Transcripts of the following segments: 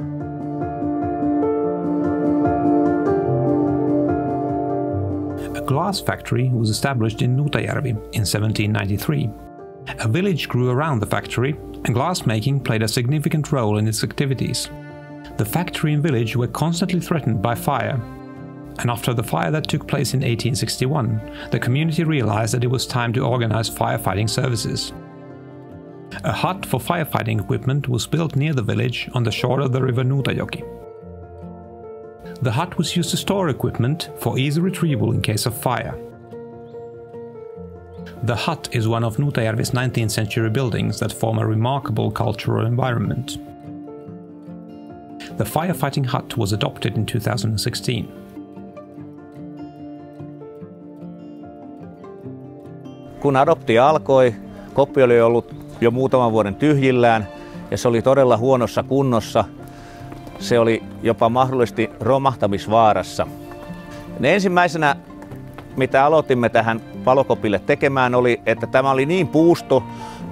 A glass factory was established in Nuutajärvi in 1793. A village grew around the factory, and glassmaking played a significant role in its activities. The factory and village were constantly threatened by fire, and after the fire that took place in 1861, the community realized that it was time to organize firefighting services. A hut for firefighting equipment was built near the village on the shore of the river Nuutajoki. The hut was used to store equipment for easy retrieval in case of fire. The hut is one of Nuutajärvi's 19th century buildings that form a remarkable cultural environment. The firefighting hut was adopted in 2016. Kun adoptio alkoi, koppi oli ollut jo muutaman vuoden tyhjillään ja se oli todella huonossa kunnossa. Se oli jopa mahdollisesti romahtamisvaarassa. Ne ensimmäisenä, mitä aloitimme tähän palokopille tekemään, oli, että tämä oli niin puusto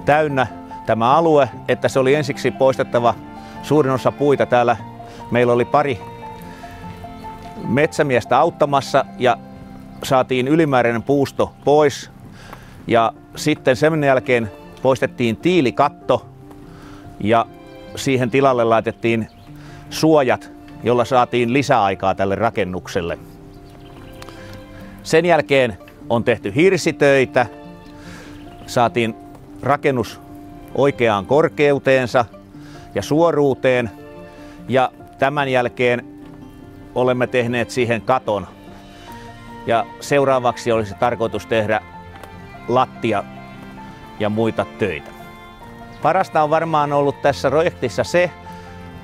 täynnä tämä alue, että se oli ensiksi poistettava suurin osa puita. Täällä meillä oli pari metsämiestä auttamassa ja saatiin ylimääräinen puusto pois. Ja sitten sen jälkeen poistettiin tiilikatto ja siihen tilalle laitettiin suojat, jolla saatiin lisäaikaa tälle rakennukselle. Sen jälkeen on tehty hirsitöitä, saatiin rakennus oikeaan korkeuteensa ja suoruuteen ja tämän jälkeen olemme tehneet siihen katon. Ja seuraavaksi olisi tarkoitus tehdä lattia ja muita töitä. Parasta on varmaan ollut tässä projektissa se,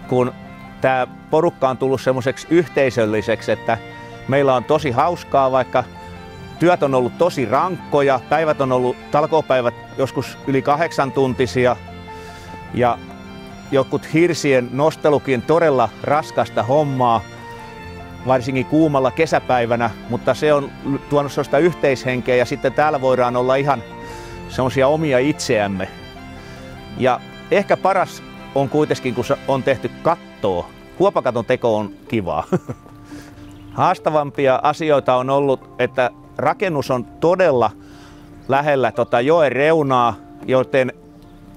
kun tämä porukka on tullut semmoiseksi yhteisölliseksi, että meillä on tosi hauskaa, vaikka työt on ollut tosi rankkoja, päivät on ollut talkoopäivät joskus yli 8-tuntisia ja jokut hirsien nostelukin todella raskasta hommaa, varsinkin kuumalla kesäpäivänä, mutta se on tuonut sellaista yhteishenkeä ja sitten täällä voidaan olla ihan semmoisia omia itseämme. Ja ehkä paras on kuitenkin, kun on tehty kattoa. Kuopakaton teko on kivaa. Haastavampia asioita on ollut, että rakennus on todella lähellä joen reunaa, joten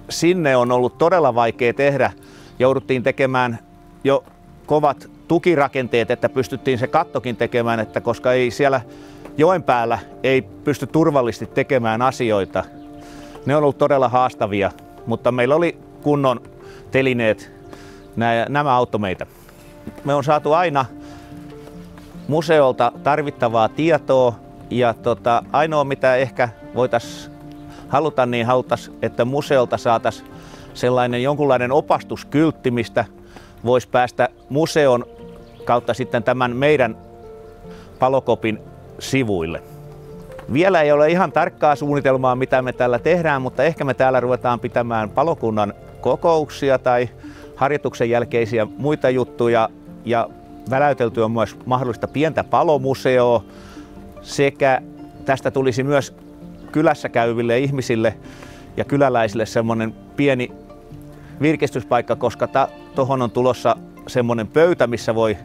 sinne on ollut todella vaikea tehdä. Jouduttiin tekemään jo kovat tukirakenteet, että pystyttiin se kattokin tekemään, että koska ei siellä joen päällä ei pysty turvallisesti tekemään asioita. Ne on ollut todella haastavia, mutta meillä oli kunnon telineet, nämä auttoi meitä. Me on saatu aina museolta tarvittavaa tietoa ja ainoa mitä ehkä haluttaisiin, että museolta saataisiin sellainen jonkunlainen opastuskyltti, mistä voisi päästä museon kautta sitten tämän meidän palokopin sivuille. Vielä ei ole ihan tarkkaa suunnitelmaa, mitä me täällä tehdään, mutta ehkä me täällä ruvetaan pitämään palokunnan kokouksia tai harjoituksen jälkeisiä muita juttuja ja väläyteltyä on myös mahdollista pientä palomuseoa sekä tästä tulisi myös kylässä käyville ihmisille ja kyläläisille semmoinen pieni virkistyspaikka, koska tuohon on tulossa semmoinen pöytä, missä voi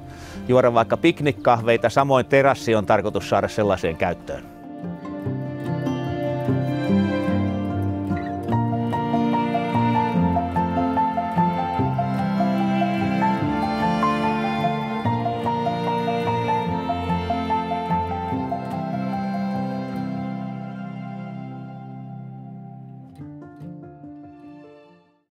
juoda vaikka piknikkahveita, samoin terassi on tarkoitus saada sellaiseen käyttöön.